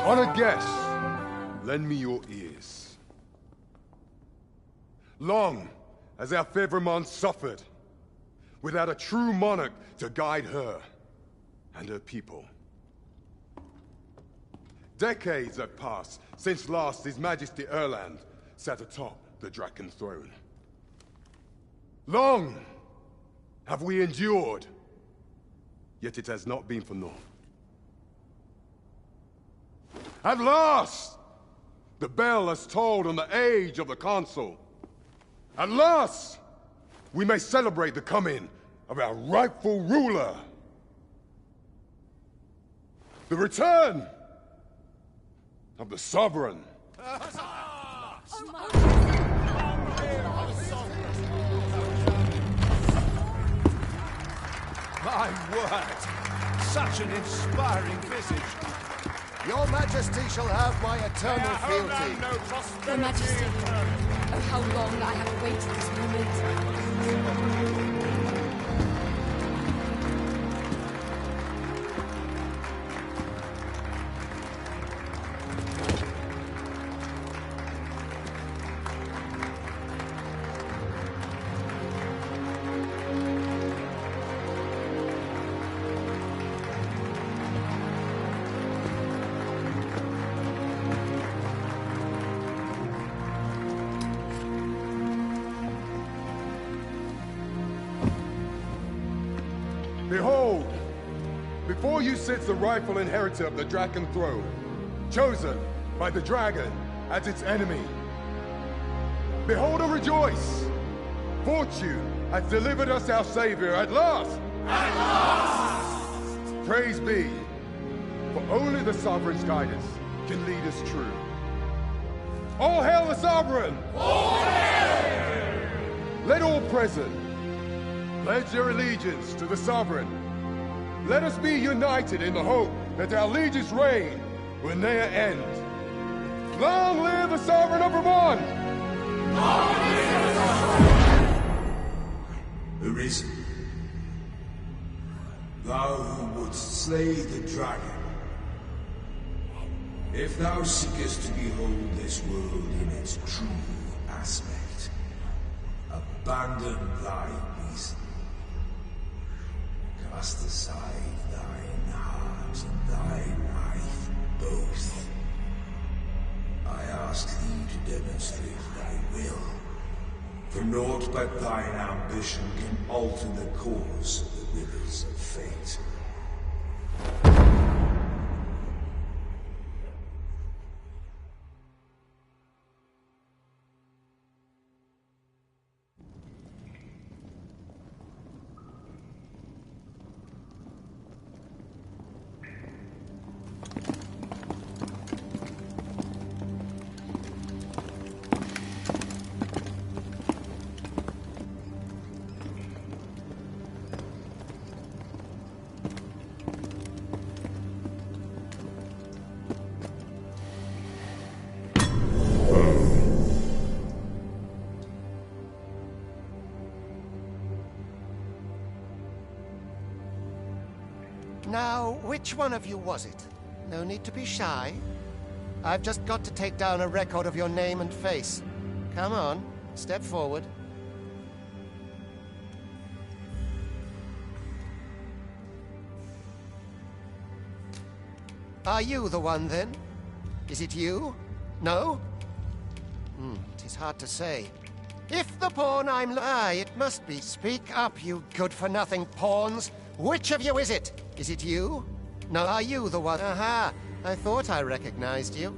Honored guests, lend me your ears. Long has our Fevrimond suffered, without a true monarch to guide her and her people. Decades have passed since last His Majesty Erland sat atop the Draken throne. Long have we endured, yet it has not been for naught. At last, the bell has tolled on the age of the Consul. At last, we may celebrate the coming of our rightful ruler. The return of the Sovereign. My word! Such an inspiring visage. Your Majesty shall have my eternal fealty. Your Majesty, oh how long I have awaited this moment. Behold, before you sits the rightful inheritor of the Draken throne, chosen by the dragon as its enemy. Behold and rejoice! Fortune has delivered us our savior at last! At last! Praise be, for only the Sovereign's guidance can lead us true. All hail the Sovereign! All hail! Let all present pledge their allegiance to the Sovereign. Let us be united in the hope that our liege's reign will ne'er end. Long live the Sovereign of Vermont! Long live the Sovereign! Arisen, thou who wouldst slay the dragon, if thou seekest to behold this world in its true aspect, abandon thy reason. Cast aside thine heart and thy life both. I ask thee to demonstrate thy will, for naught but thine ambition can alter the course of the rivers of fate. Now, which one of you was it? No need to be shy. I've just got to take down a record of your name and face. Come on, step forward. Are you the one, then? Is it you? No? It is hard to say. If the pawn I'm... Aye, it must be. Speak up, you good-for-nothing pawns. Which of you is it? Is it you? No, are you the one? Aha! I thought I recognized you.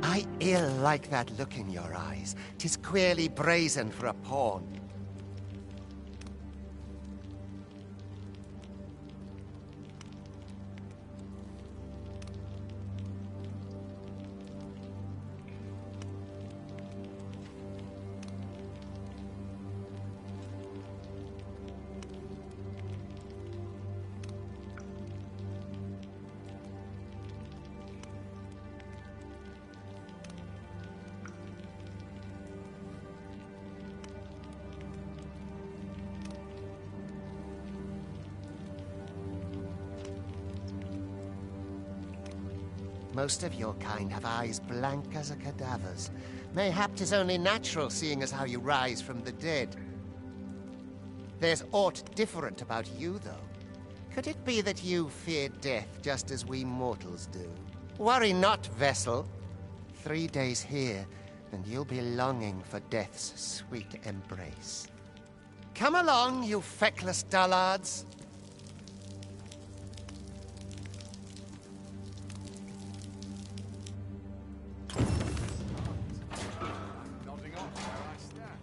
I ill like that look in your eyes. 'Tis queerly brazen for a pawn. Most of your kind have eyes blank as a cadaver's. Mayhap 'tis only natural, seeing as how you rise from the dead. There's aught different about you, though. Could it be that you fear death just as we mortals do? Worry not, vessel. 3 days here, and you'll be longing for death's sweet embrace. Come along, you feckless dullards. Nodding off where I stand.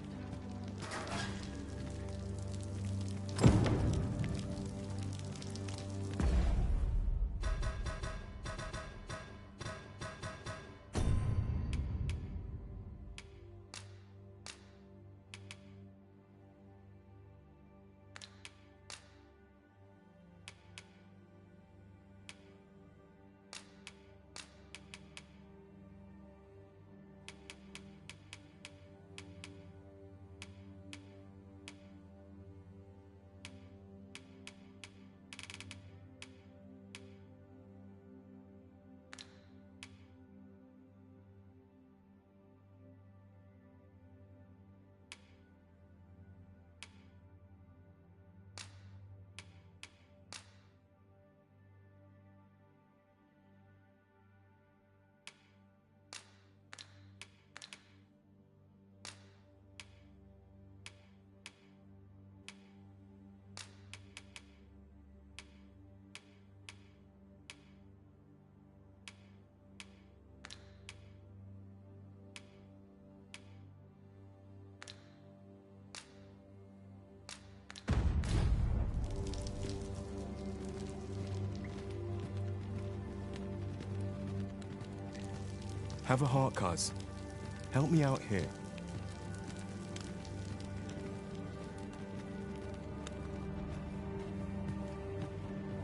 Have a heart, cuz. Help me out here.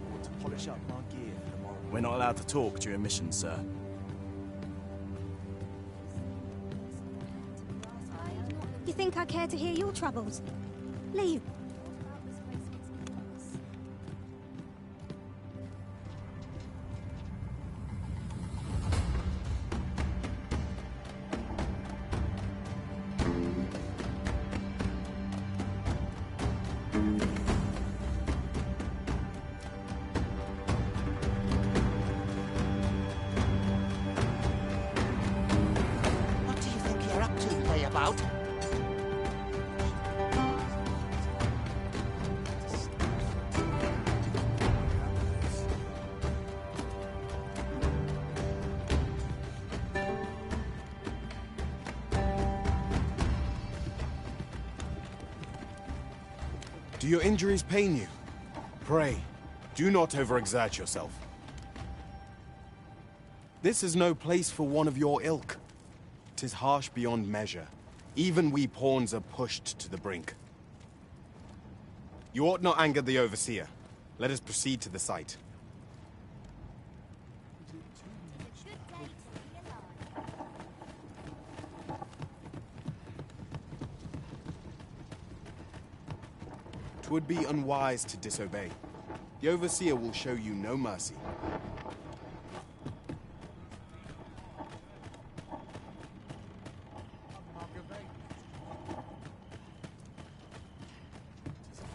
I want to polish up my gear for tomorrow. We're not allowed to talk during missions, sir. You think I care to hear your troubles? Leave. What do you think you're up to, layabout? Do your injuries pain you? Pray, do not overexert yourself. This is no place for one of your ilk. 'Tis harsh beyond measure. Even we pawns are pushed to the brink. You ought not anger the Overseer. Let us proceed to the site. Twould be unwise to disobey. The Overseer will show you no mercy.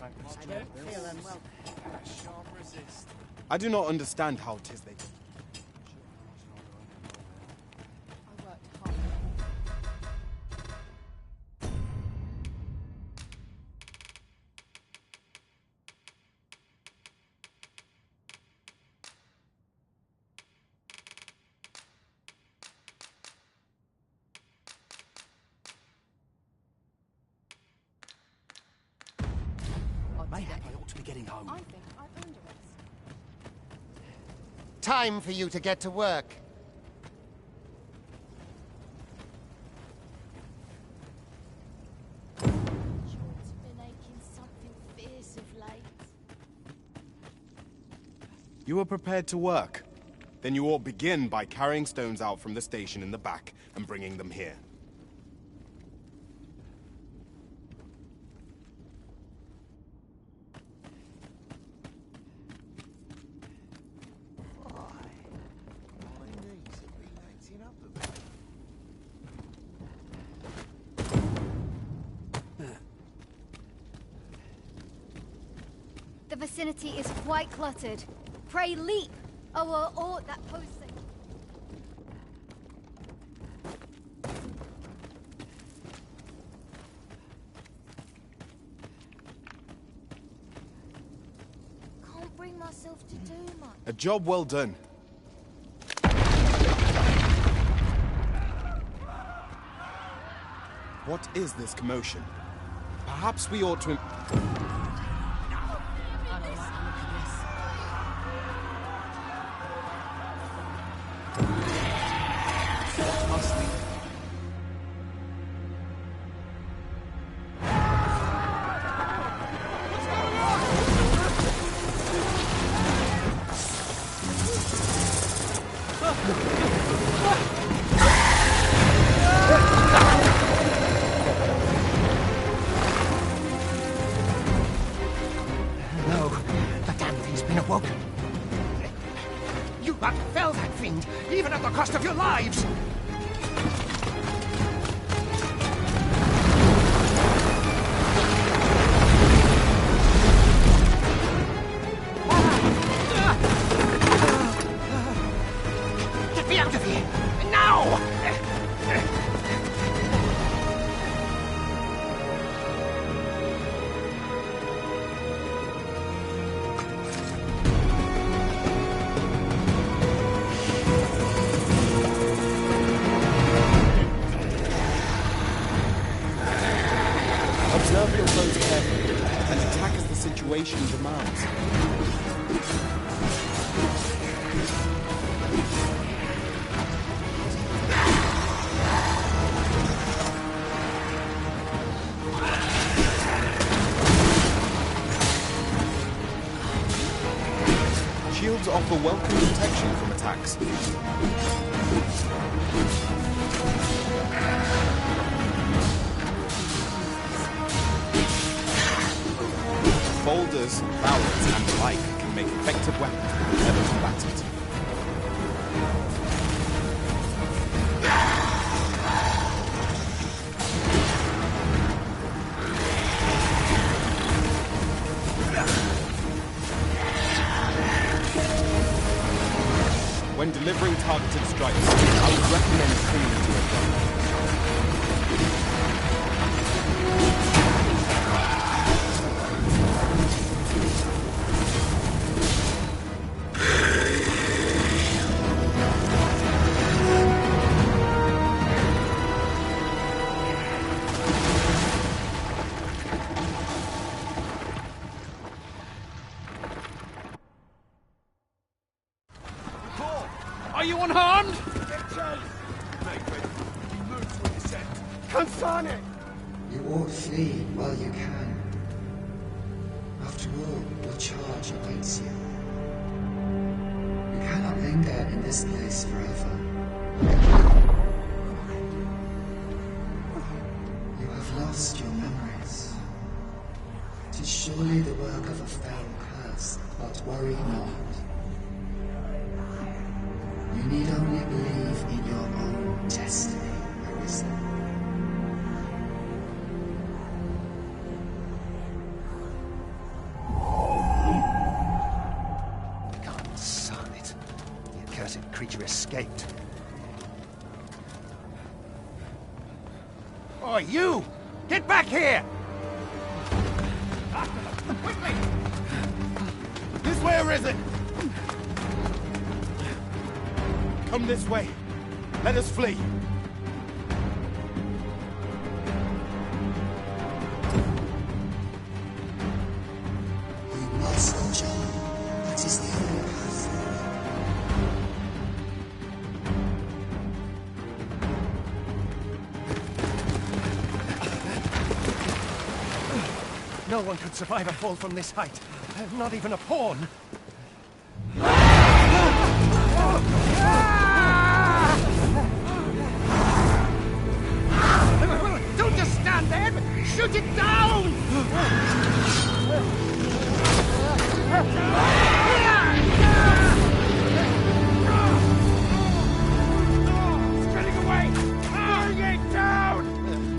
I don't feel unwelcome. I do not understand how 'tis they... I worked hard. Mayhap I ought to be getting home. I think I've earned a rest. Time for you to get to work. George's been aching something fierce of late. You are prepared to work. Then you ought begin by carrying stones out from the station in the back and bringing them here. The vicinity is quite cluttered. Pray leap, or aught that poses. Can't bring myself to do much. A job well done. What is this commotion? Perhaps we ought to... No, the damn thing's been awoken. You must fell that fiend, even at the cost of your lives! Get me out of here! Now! Observe your foes carefully and attack as the situation demands. Shields offer welcome protection from attacks. Boulders, ballots, and the like can make effective weapons for whoever combats it. When delivering targeted strikes, I would recommend clinging to a gun. Are you unharmed? You ought flee while you can. After all, of charge awaits you. You cannot linger in this place forever. You have lost your memories. 'Tis surely the work of a fell curse, but worry not. You need only believe in your own destiny, Arisen. God, son it. The accursed creature escaped. Oh, you! Get back here! Quickly! This way, Arisen! Come this way. Let us flee. You must, John. That is the only path forward. No one could survive a fall from this height. Not even a pawn. Don't just stand there, but shoot it down! Spreading away! Bring it down!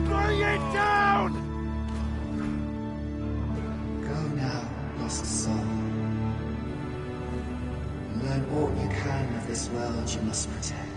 Bring it down! Go now, lost soul. Learn all you can of this world you must protect.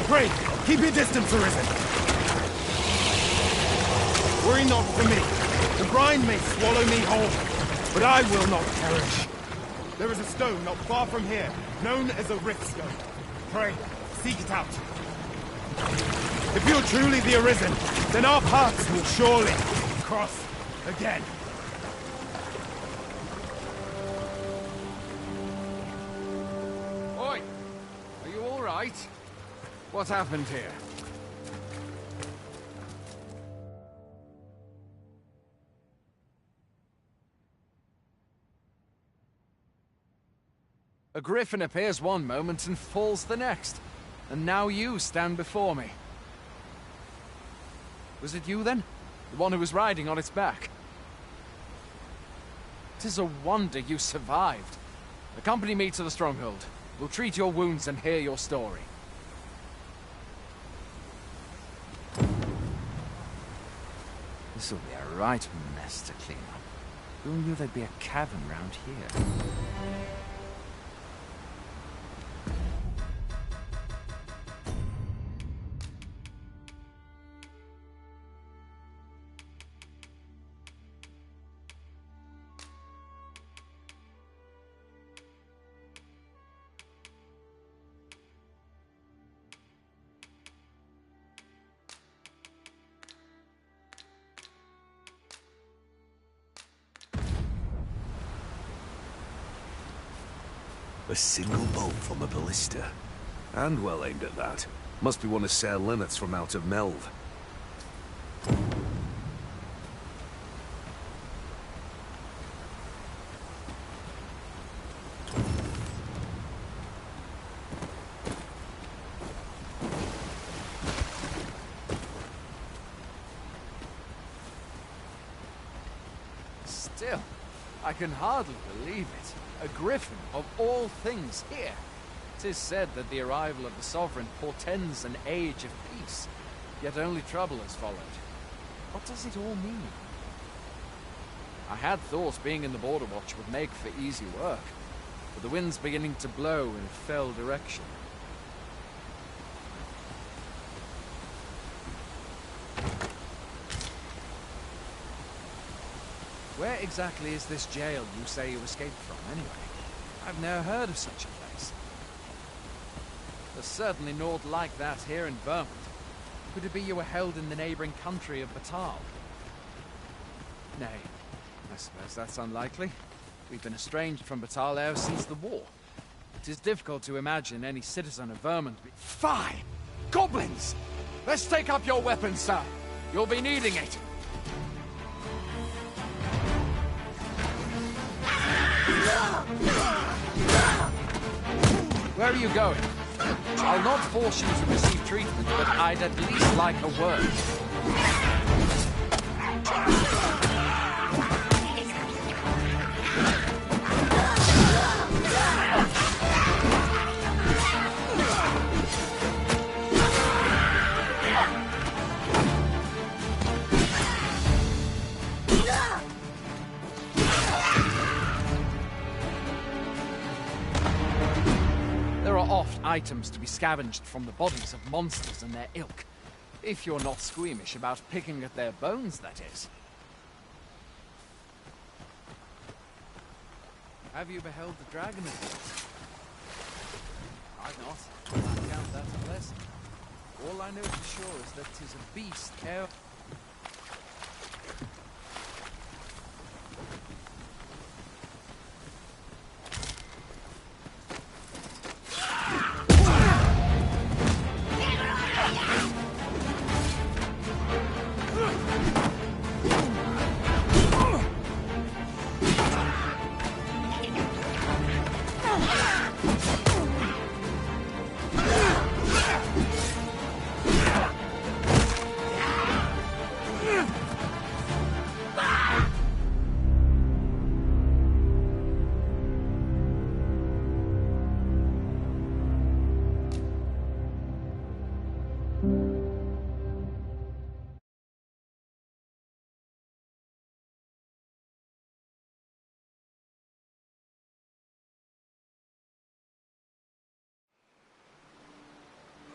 Pray, keep your distance, Arisen. Worry not for me. The brine may swallow me whole, but I will not perish. There is a stone not far from here, known as a rift stone. Pray, seek it out. If you're truly the Arisen, then our paths will surely cross again. Oi! Are you all right? What happened here? A griffin appears one moment and falls the next. And now you stand before me. Was it you then? The one who was riding on its back? 'Tis a wonder you survived. Accompany me to the stronghold. We'll treat your wounds and hear your story. This'll be a right mess to clean up. Who knew there'd be a cavern round here? A single bolt from a ballista. And well aimed at that. Must be one of Sir Leonard's from out of Melve. Still, I can hardly believe it. A griffin, of all things, here. 'Tis said that the arrival of the Sovereign portends an age of peace, yet only trouble has followed. What does it all mean? I had thought being in the Border Watch would make for easy work, but the wind's beginning to blow in a fell direction. Where exactly is this jail you say you escaped from, anyway? I've never heard of such a place. There's certainly naught like that here in Vermont. Could it be you were held in the neighboring country of Batal? Nay, I suppose that's unlikely. We've been estranged from Batal ever since the war. It is difficult to imagine any citizen of Vermont be— Fie! Goblins! Let's take up your weapons, sir. You'll be needing it. Where are you going? I'll not force you to receive treatment, but I'd at least like a word. There are oft items to be scavenged from the bodies of monsters and their ilk. If you're not squeamish about picking at their bones, that is. Have you beheld the dragon of yours? I've not. I count that a blessing. All I know for sure is that 'tis a beast care.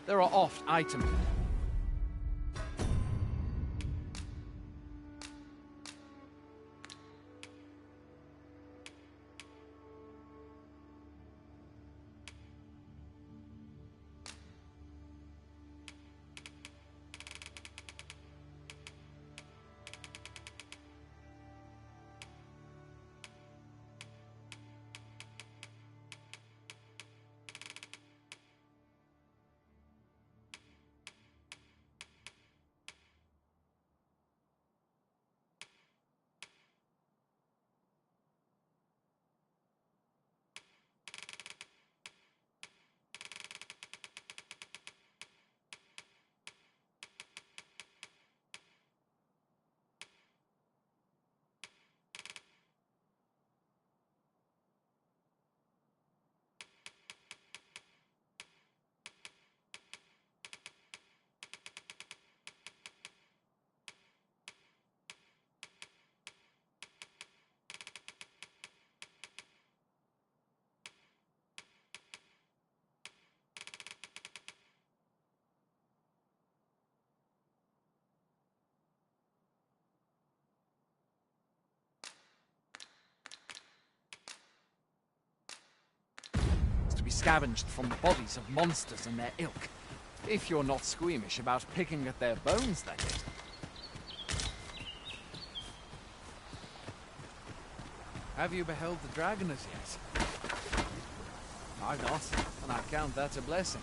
There are oft items. be scavenged from the bodies of monsters and their ilk. If you're not squeamish about picking at their bones, that is. Have you beheld the dragon as yet? I've not, and I count that a blessing.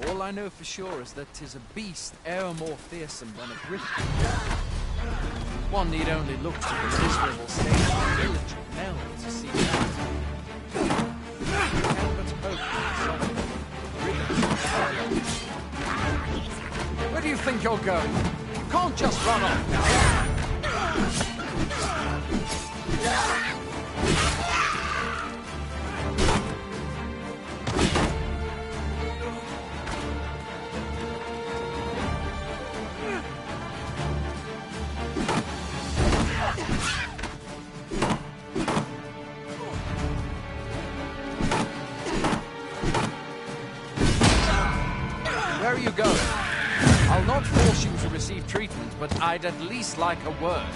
All I know for sure is that 'tis a beast e'er more fearsome than a griffin. One need only look to the miserable state of the village of Nell to see that. Can but hope that where do you think you're going? You can't just run off now. Where are you going? I'll not force you to receive treatment, but I'd at least like a word.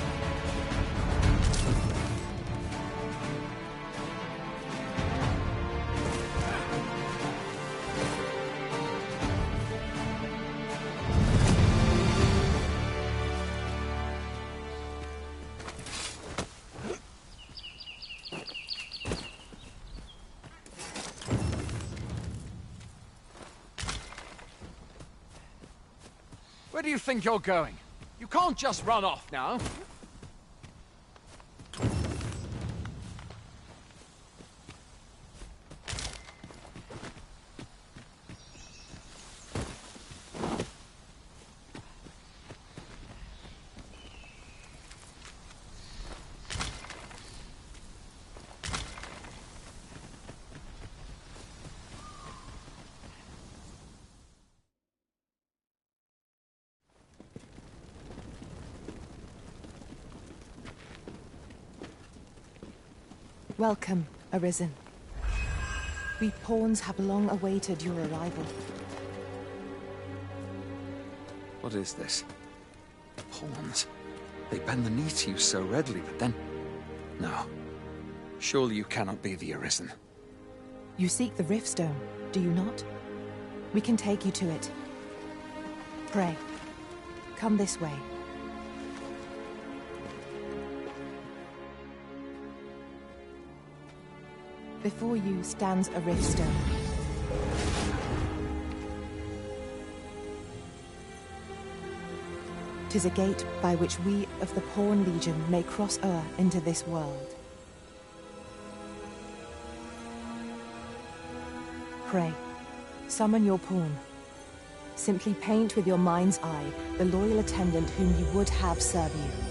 Where do you think you're going? You can't just run off now. Welcome, Arisen. We pawns have long awaited your arrival. What is this? Pawns? They bend the knee to you so readily, but then... No. Surely you cannot be the Arisen. You seek the Riftstone, do you not? We can take you to it. Pray, come this way. Before you stands a Riftstone. "'Tis a gate by which we of the Pawn Legion may cross o'er into this world. Pray, summon your pawn. Simply paint with your mind's eye the loyal attendant whom you would have serve you.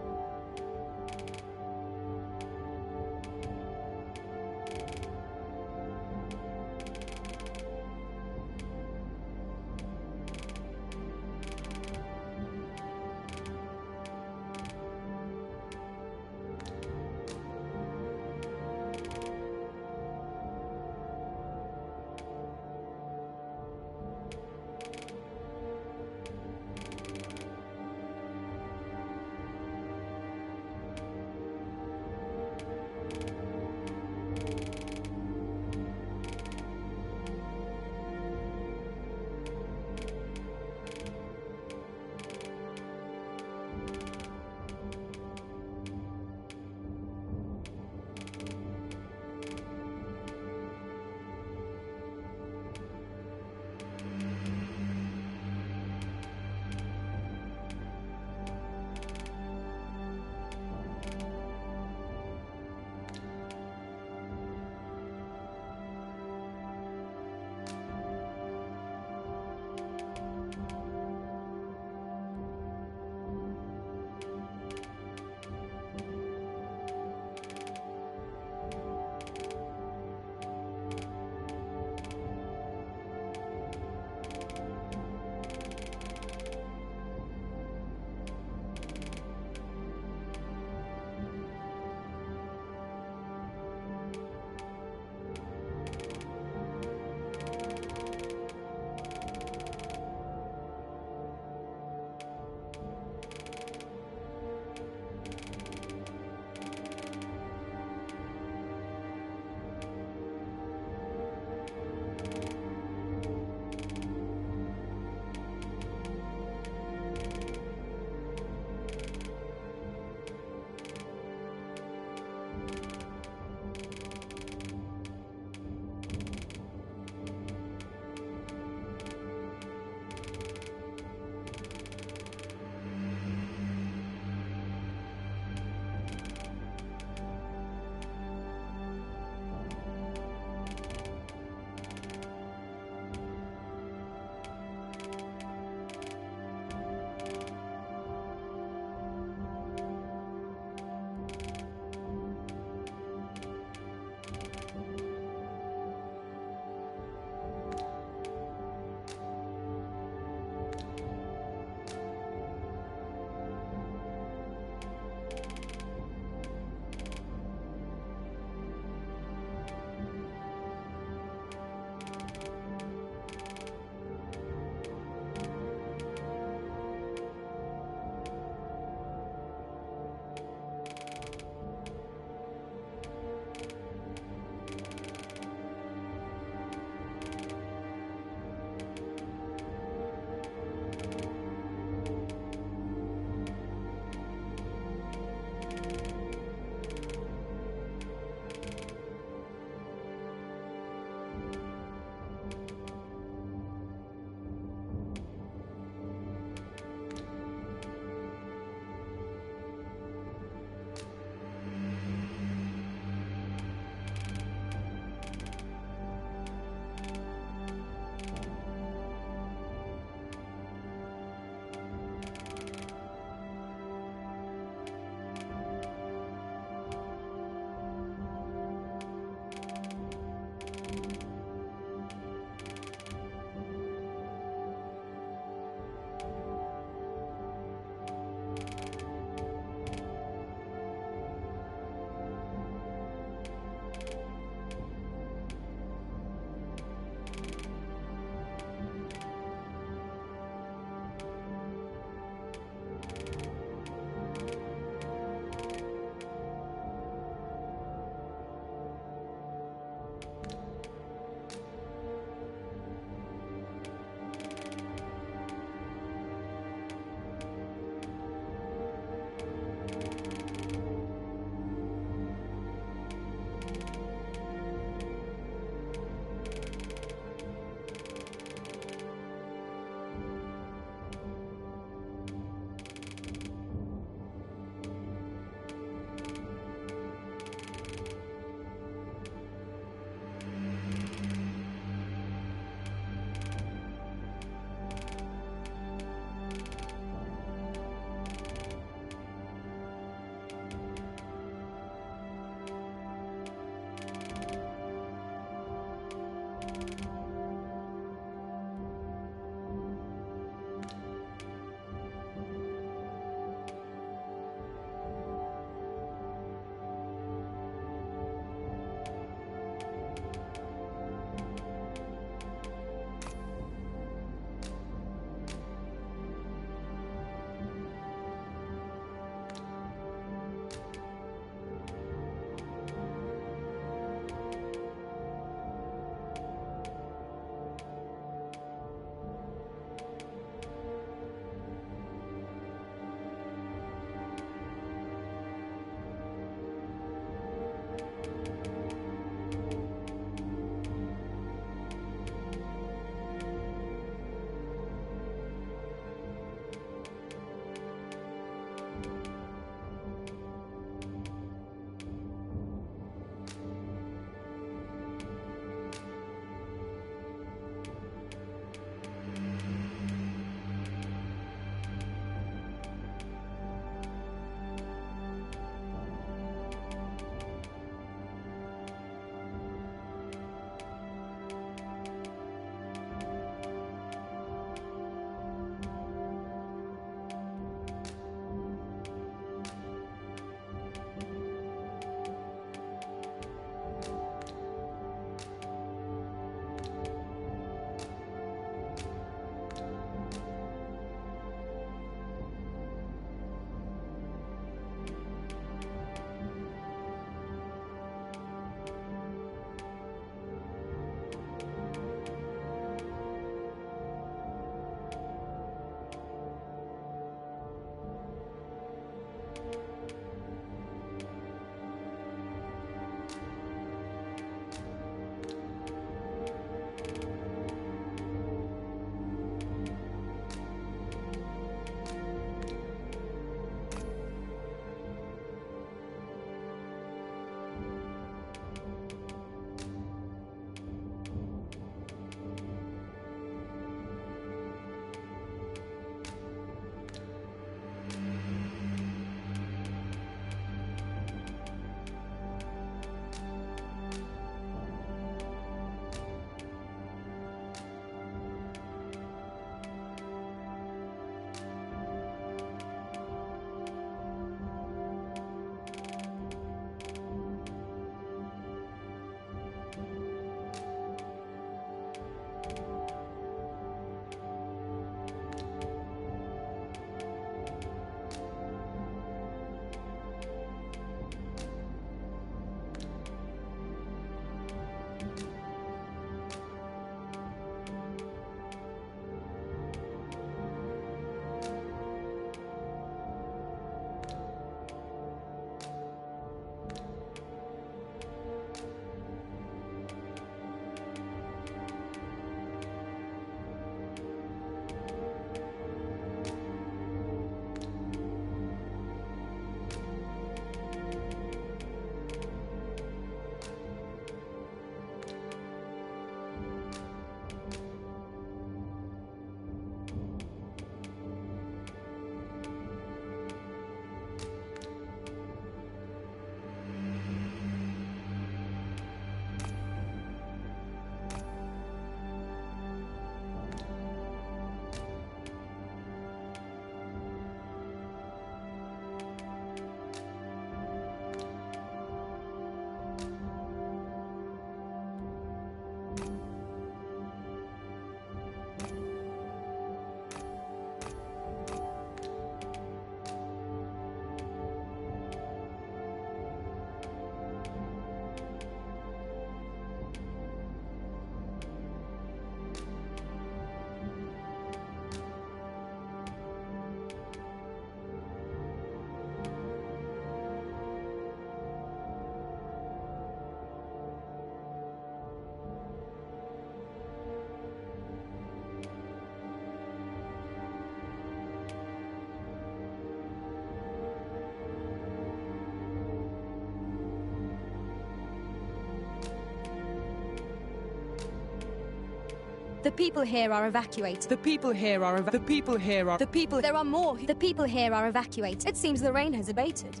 The people here are evacuated. The people here are the people here are the people. There are more. The people here are evacuated. It seems the rain has abated.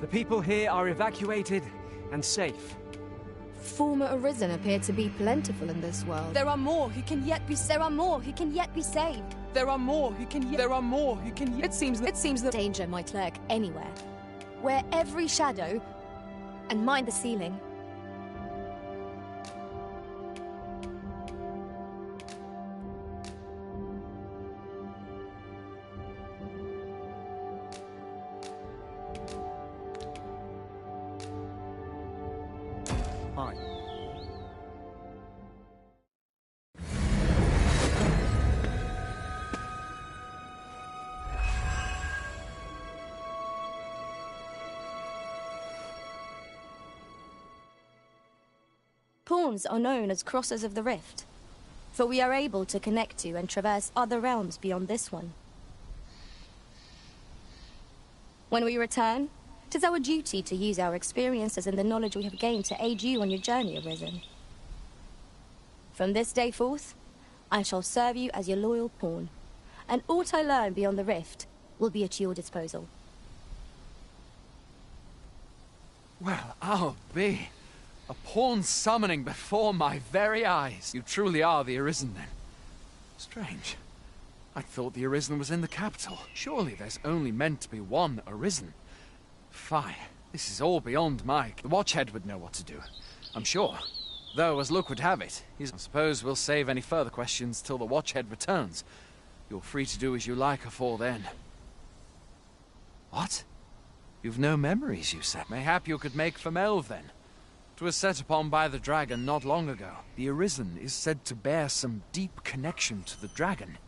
The people here are evacuated and safe. Former Arisen appear to be plentiful in this world. There are more who can yet be. There are more who can yet be saved. There are more who can. There are more who can. It seems that danger might lurk anywhere, where every shadow, and mind the ceiling. Pawns are known as crossers of the rift, for we are able to connect to and traverse other realms beyond this one. When we return, it is our duty to use our experiences and the knowledge we have gained to aid you on your journey, Arisen. From this day forth, I shall serve you as your loyal pawn, and aught I learn beyond the rift will be at your disposal. Well, I'll be. A pawn summoning before my very eyes. You truly are the Arisen, then. Strange. I thought the Arisen was in the capital. Surely there's only meant to be one Arisen. Fie. This is all beyond my... The Watchhead would know what to do, I'm sure. Though, as luck would have it, I suppose we'll save any further questions till the Watchhead returns. You're free to do as you like afore then. What? You've no memories, you said. Mayhap you could make for Melve, then. 'Twas set upon by the dragon not long ago. The Arisen is said to bear some deep connection to the dragon.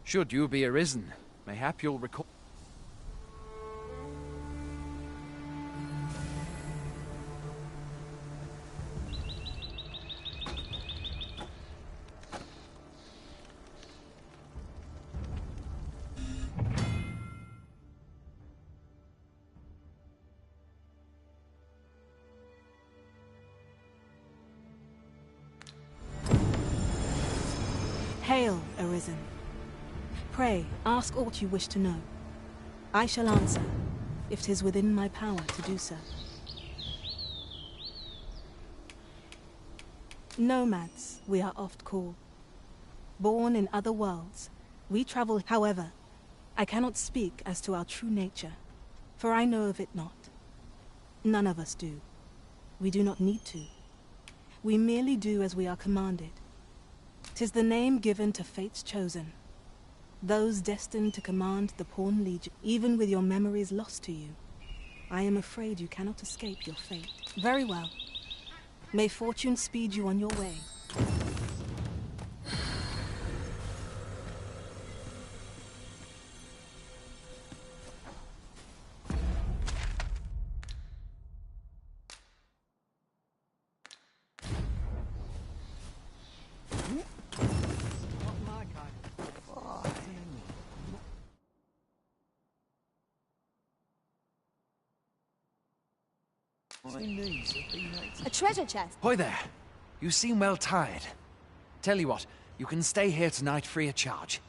Should you be Arisen, mayhap you'll recall... Hail, Arisen. Pray, ask aught you wish to know. I shall answer, if 'tis within my power to do so. Nomads, we are oft called. Born in other worlds, we travel. However, I cannot speak as to our true nature, for I know of it not. None of us do. We do not need to. We merely do as we are commanded. 'Tis the name given to fate's chosen. Those destined to command the Pawn Legion, even with your memories lost to you. I am afraid you cannot escape your fate. Very well. May fortune speed you on your way. A treasure chest. Hoy there. You seem well tired. Tell you what, you can stay here tonight free of charge.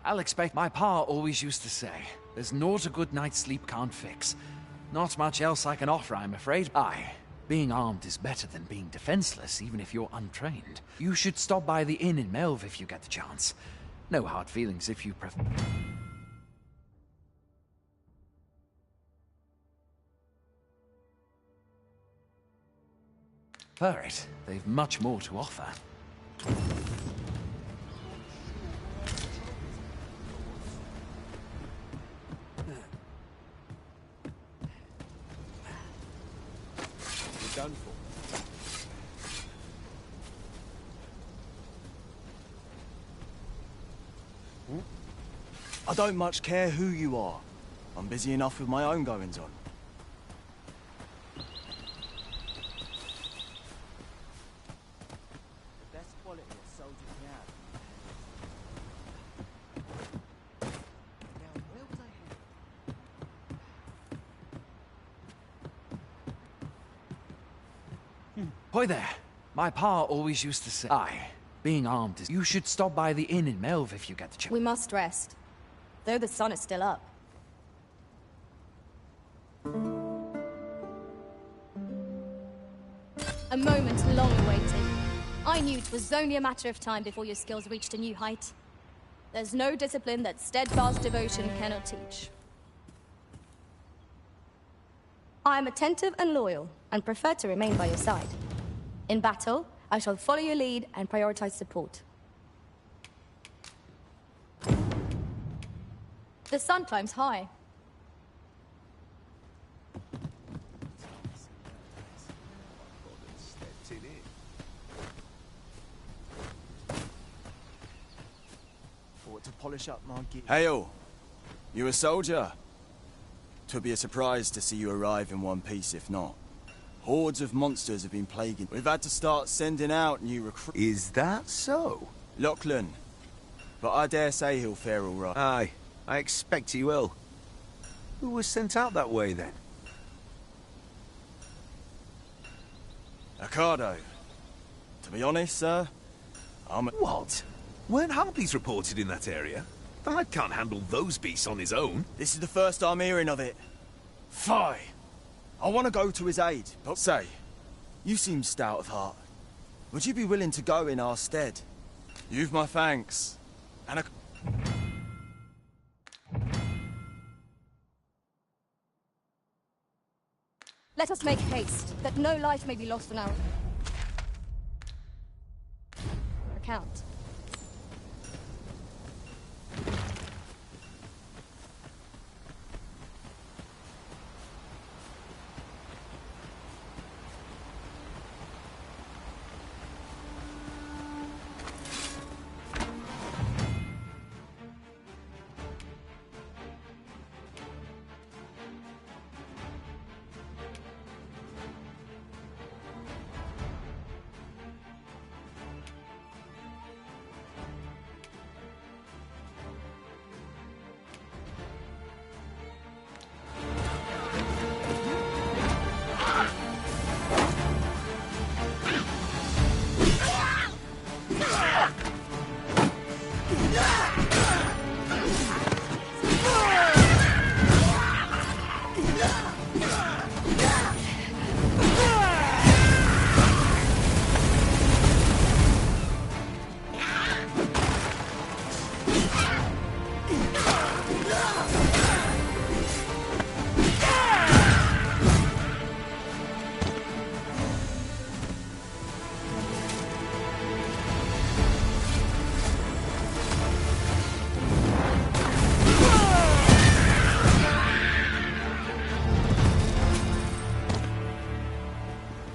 I'll expect my pa always used to say, there's naught a good night's sleep can't fix. Not much else I can offer, I'm afraid. Aye, being armed is better than being defenseless, even if you're untrained. You should stop by the inn in Melve if you get the chance. No hard feelings if you prefer. It. They've much more to offer. You're done for. I don't much care who you are. I'm busy enough with my own goings on. Hoy there. My pa always used to say, aye, Being armed is... You should stop by the inn in Melve if you get the chance. We must rest, though the sun is still up. A moment long awaited. I knew it was only a matter of time before your skills reached a new height. There's no discipline that steadfast devotion cannot teach. I am attentive and loyal, and prefer to remain by your side. In battle, I shall follow your lead and prioritize support. The sun climbs high. Thought to polish up my gear. Hail! You a soldier? 'Twould be a surprise to see you arrive in one piece, if not. Hordes of monsters have been plaguing. We've had to start sending out new recruits. Is that so? Lachlan. But I dare say he'll fare all right. Aye, I expect he will. Who was sent out that way, then? Ocado. To be honest, sir, I'm a... What? Weren't harpies reported in that area? The lad can't handle those beasts on his own. This is the first I'm hearing of it. Fie! I want to go to his aid, but say, you seem stout of heart. Would you be willing to go in our stead? You've my thanks. And a... Let us make haste, that no life may be lost on our account.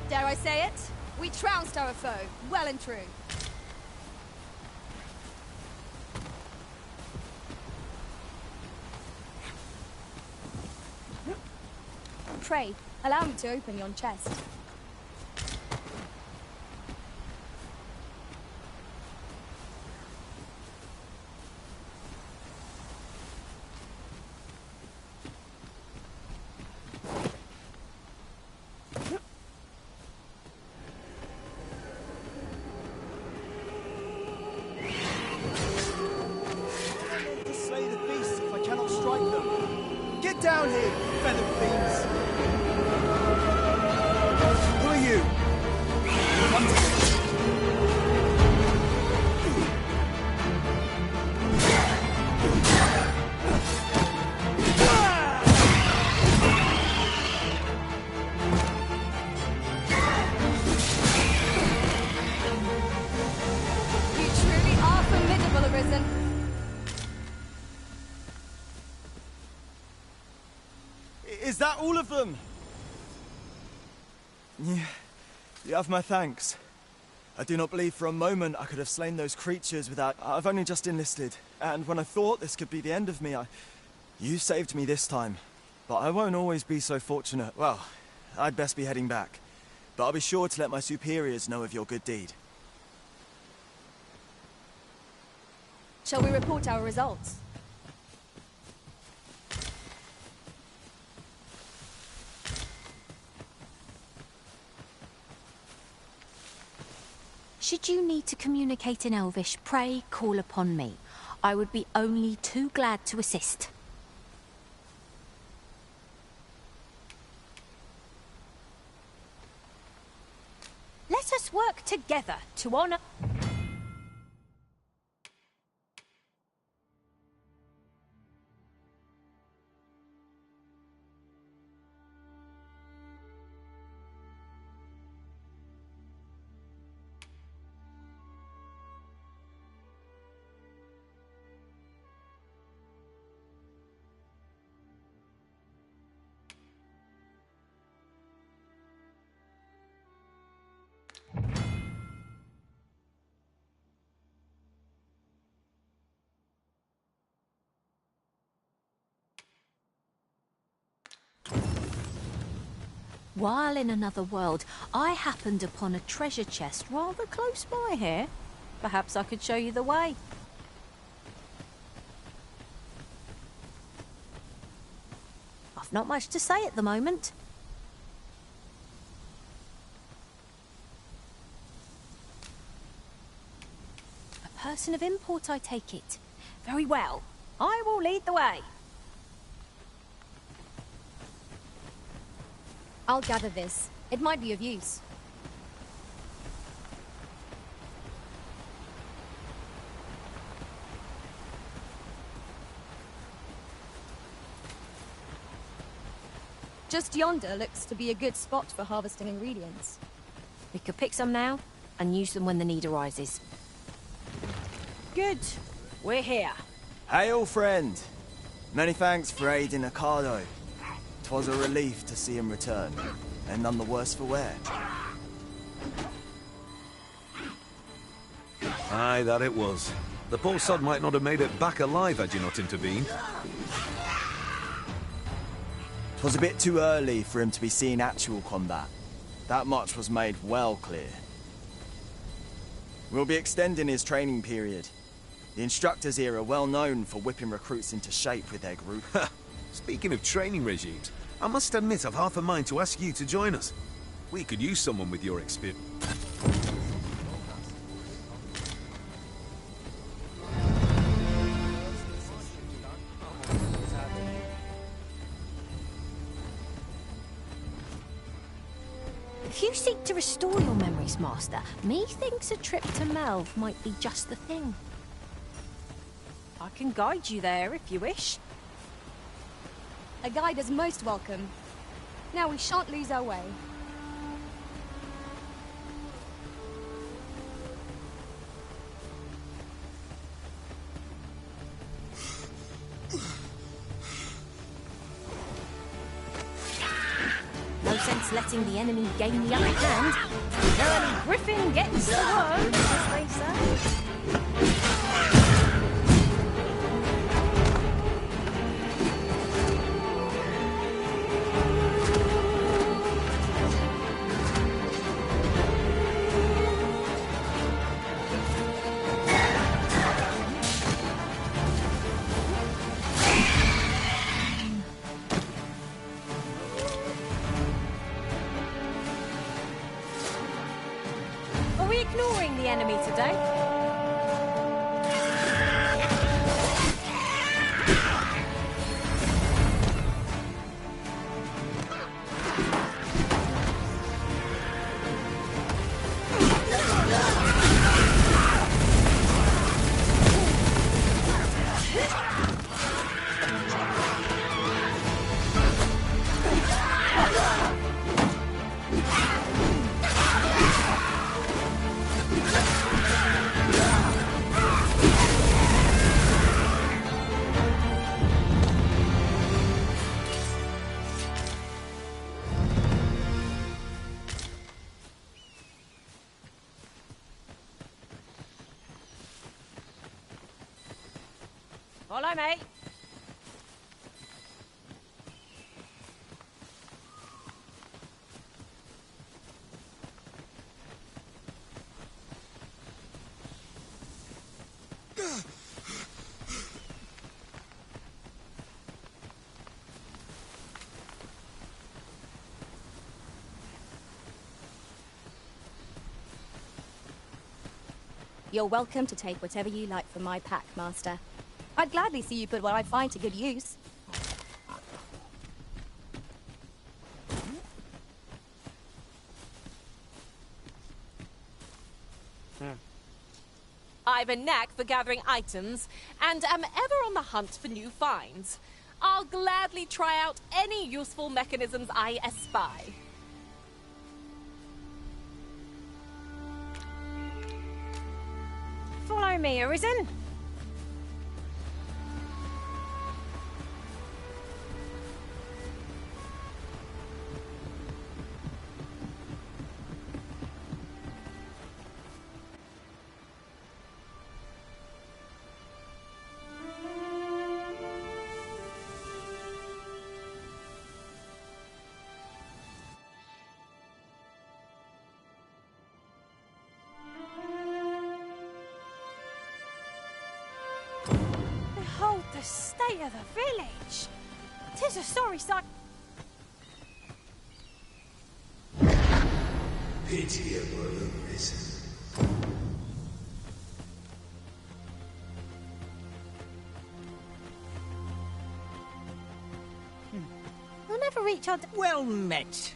Dare I say it? We trounced our foe, well and true. Pray, allow me to open yon chest. To slay the beasts if I cannot strike them. Get down here, feathered fiends! Who are you? You truly are formidable, Arisen. Is that all of them? Yeah, you have my thanks. I do not believe for a moment I could have slain those creatures without... I've only just enlisted, and when I thought this could be the end of me, You saved me this time. But I won't always be so fortunate. Well, I'd best be heading back. But I'll be sure to let my superiors know of your good deed. Shall we report our results? Should you need to communicate in Elvish, pray call upon me. I would be only too glad to assist. Let us work together to honor... While in another world, I happened upon a treasure chest rather close by here. Perhaps I could show you the way. I've not much to say at the moment. A person of import, I take it. Very well. I will lead the way. I'll gather this. It might be of use. Just yonder looks to be a good spot for harvesting ingredients. We could pick some now and use them when the need arises. Good. We're here. Hail, friend. Many thanks for aiding Ocado. 'Twas a relief to see him return, and none the worse for wear. Aye, that it was. The poor sod might not have made it back alive had you not intervened. 'Twas a bit too early for him to be seeing actual combat. That much was made well clear. We'll be extending his training period. The instructors here are well known for whipping recruits into shape with their group. Speaking of training regimes, I must admit I've half a mind to ask you to join us. We could use someone with your experience. If you seek to restore your memories, Master, methinks a trip to Melve might be just the thing. I can guide you there if you wish. A guide is most welcome. Now we shan't lose our way. No sense letting the enemy gain the upper hand. Early Griffin gets the worm, as they say. Ignoring the enemy today. Follow me. You're welcome to take whatever you like from my pack, Master. I'd gladly see you put what I find to good use. I've a knack for gathering items, and am ever on the hunt for new finds. I'll gladly try out any useful mechanisms I espy. Follow me, Arisen. Behold the state of the village. 'Tis a sorry sight. Pitiable Arisen. We'll never reach our... Well met.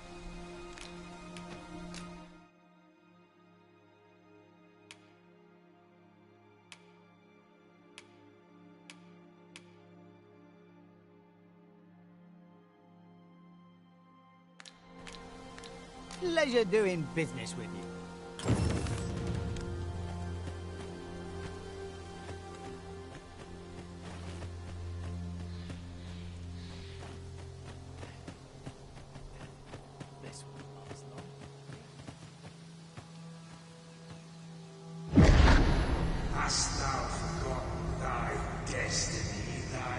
Pleasure doing business with you. This won't last long. Hast thou forgotten thy destiny, thy...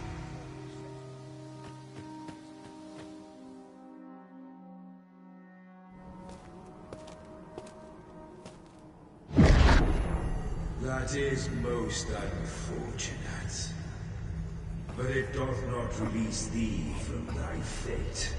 That is most unfortunate. But it doth not release thee from thy fate.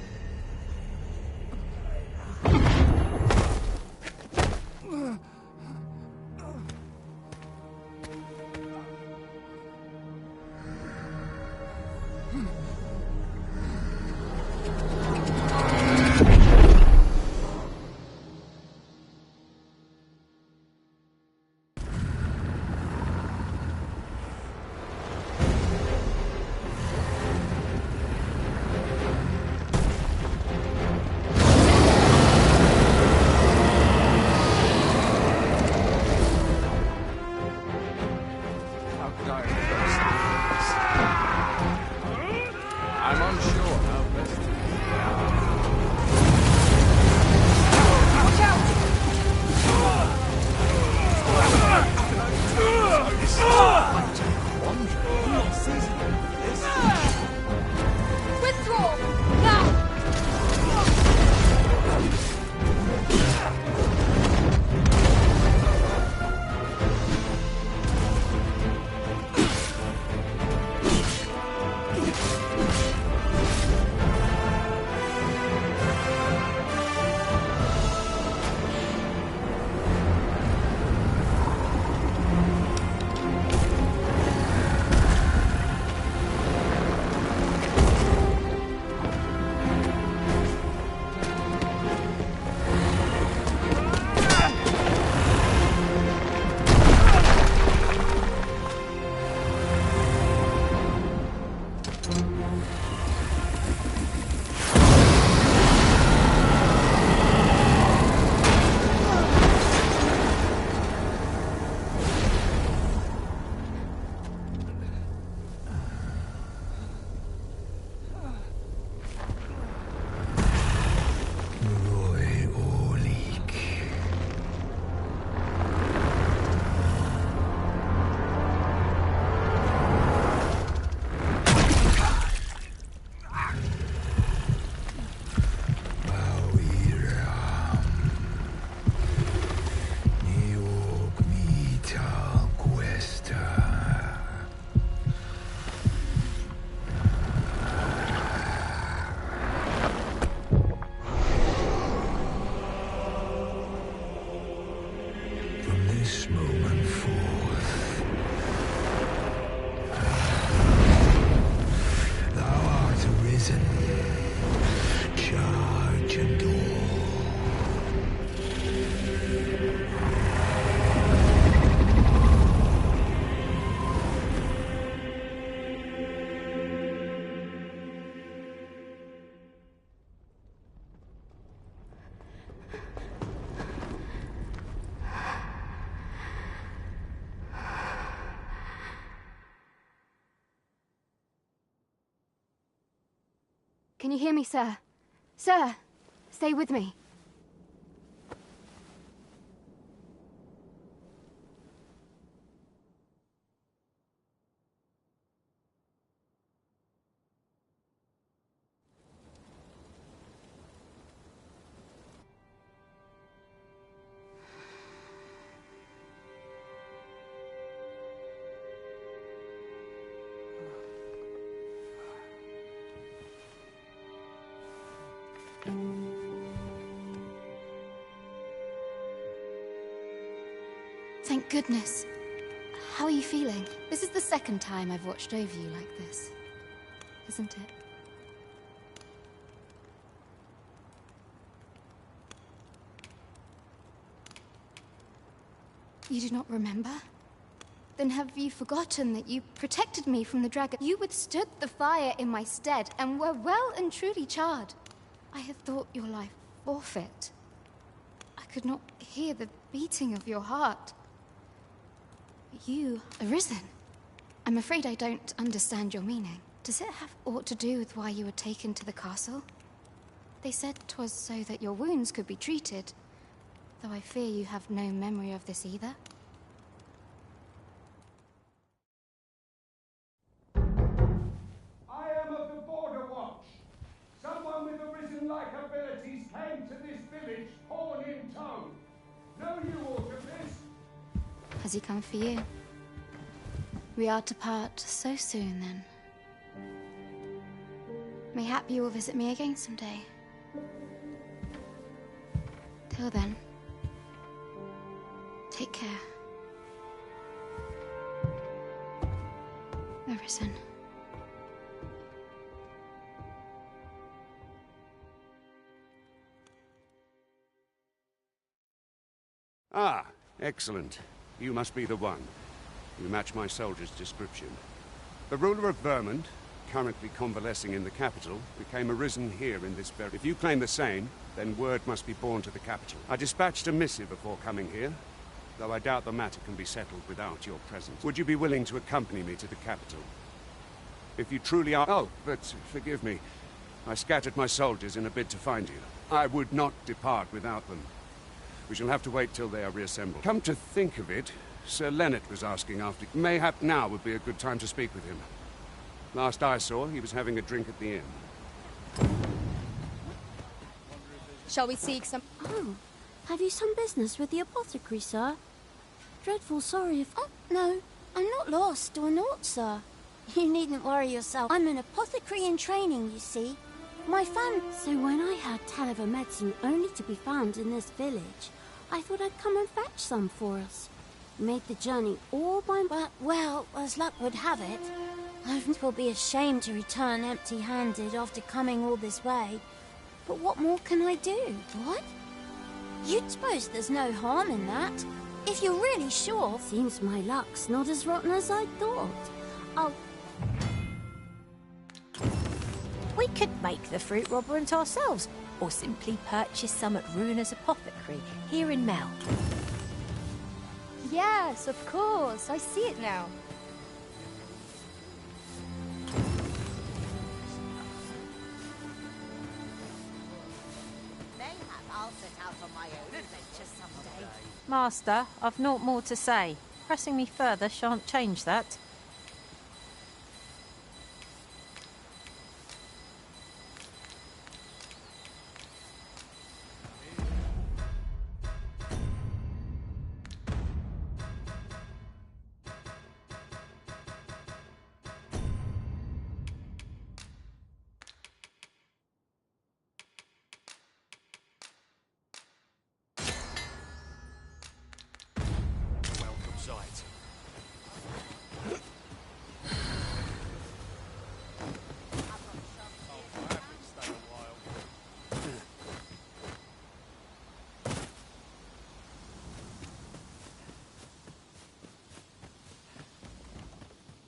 I'm unsure how best to... Watch out! Withdraw! Now! Can you hear me, sir? Sir, stay with me. Thank goodness. How are you feeling? This is the second time I've watched over you like this, isn't it? You do not remember? Then have you forgotten that you protected me from the dragon? You withstood the fire in my stead and were well and truly charred. I had thought your life forfeit. I could not hear the beating of your heart. You arisen. I'm afraid I don't understand your meaning. Does it have aught to do with why you were taken to the castle? They said 'twas so that your wounds could be treated, though I fear you have no memory of this either. I am of the Border Watch. Someone with arisen-like abilities came to this village, horn in tow. Know you aught of this? Has he come for you? We are to part so soon, then. Mayhap you will visit me again someday. Till then, take care. Arisen. Ah, excellent. You must be the one. You match my soldier's description. The ruler of Vermont, currently convalescing in the capital, became arisen here in this very... If you claim the same, then word must be borne to the capital. I dispatched a missive before coming here, though I doubt the matter can be settled without your presence. Would you be willing to accompany me to the capital? If you truly are... Oh, but forgive me. I scattered my soldiers in a bid to find you. I would not depart without them. We shall have to wait till they are reassembled. Come to think of it, Sir Leonard was asking after... Mayhap now would be a good time to speak with him. Last I saw, he was having a drink at the inn. Shall we seek some... Oh, have you some business with the apothecary, sir? Dreadful sorry if... Oh, no, I'm not lost or naught, sir. You needn't worry yourself. I'm an apothecary in training, you see. My fam... So when I heard tell of a medicine only to be found in this village, I thought I'd come and fetch some for us. Made the journey all by... But, well, as luck would have it, I will be ashamed to return empty-handed after coming all this way. But what more can I do? What? You'd suppose there's no harm in that? If you're really sure... Seems my luck's not as rotten as I thought. I'll... We could make the fruit robberant ourselves, or simply purchase some at Runa's apothecary here in Mel. Yes, of course. I see it now. Mayhap I'll set out on my own adventure someday. Master, I've naught more to say. Pressing me further shan't change that.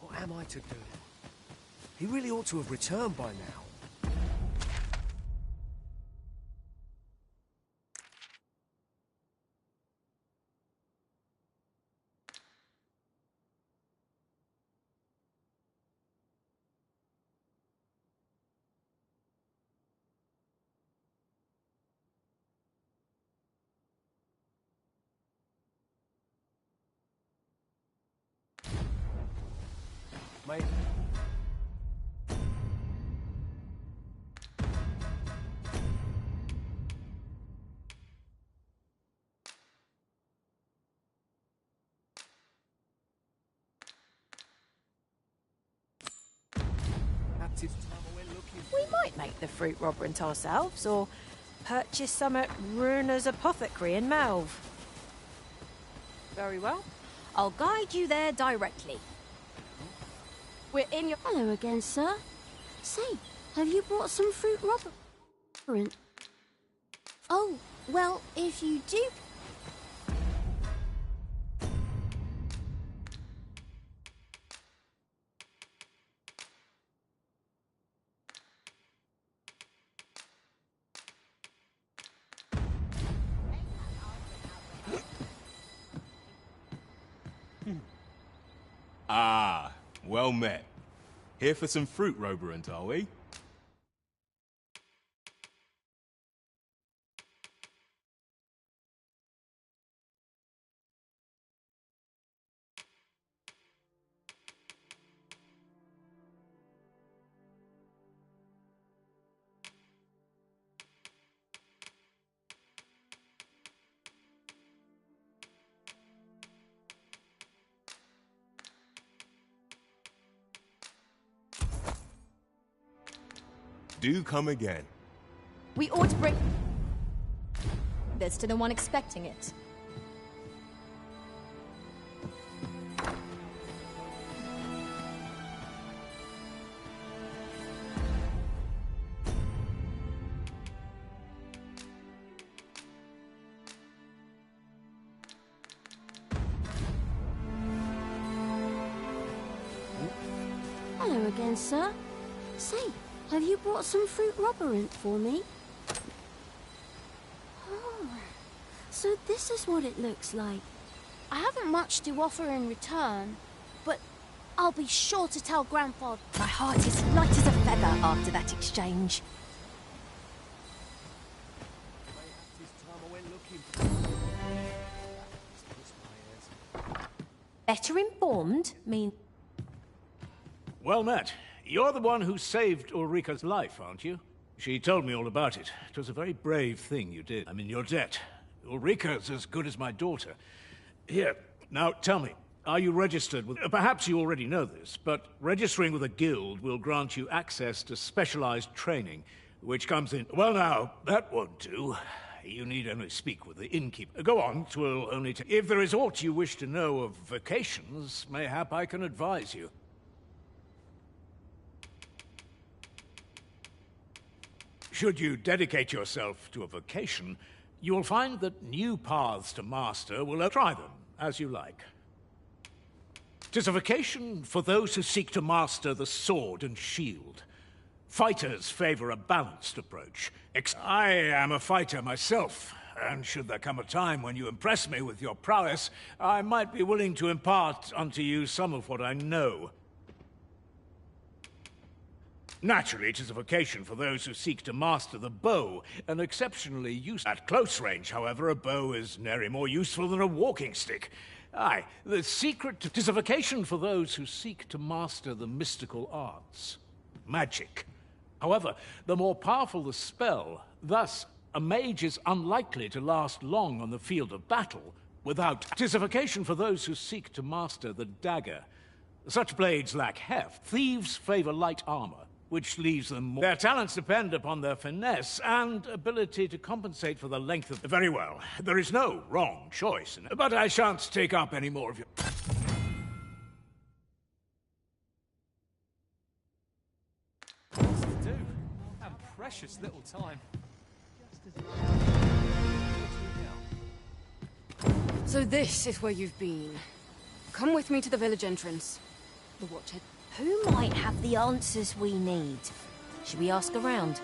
What am I to do? He really ought to have returned by now. Mate. We might make the fruit robberant ourselves, or purchase some at Runer's Apothecary in Melve. Very well. I'll guide you there directly. We're in your... Hello again, sir. Say, have you brought some fruit robberant? Oh, well, if you do... Ah, well met. Here for some fruit roberant, are we? Do come again. We ought to bring this to the one expecting it. Hello again, sir. Say, have you brought some fruit robberant for me? Oh, so this is what it looks like. I haven't much to offer in return, but I'll be sure to tell Grandfather. My heart is light as a feather after that exchange. Better informed mean... Well met. You're the one who saved Ulrika's life, aren't you? She told me all about it. It was a very brave thing you did. I'm in your debt. Ulrika's as good as my daughter. Here, now tell me, are you registered with... Perhaps you already know this, but registering with a guild will grant you access to specialized training, which comes in... Well now, that won't do. You need only speak with the innkeeper. Go on, 'twill only take... If there is aught you wish to know of vocations, mayhap I can advise you. Should you dedicate yourself to a vocation, you will find that new paths to master will... Try them, as you like. 'Tis a vocation for those who seek to master the sword and shield. Fighters favor a balanced approach. I am a fighter myself, and should there come a time when you impress me with your prowess, I might be willing to impart unto you some of what I know. Naturally, it is a vocation for those who seek to master the bow, an exceptionally useful... At close range, however, a bow is nary more useful than a walking stick. Aye, the secret... 'Tis a vocation for those who seek to master the mystical arts. Magic. However, the more powerful the spell, thus, a mage is unlikely to last long on the field of battle without... 'Tis a vocation for those who seek to master the dagger. Such blades lack heft. Thieves favor light armor, which leaves them more... Their talents depend upon their finesse and ability to compensate for the length of... Very well. There is no wrong choice, but I shan't take up any more of your... What's to do? And precious little time. So this is where you've been. Come with me to the village entrance. The watch head. Who might have the answers we need? Should we ask around?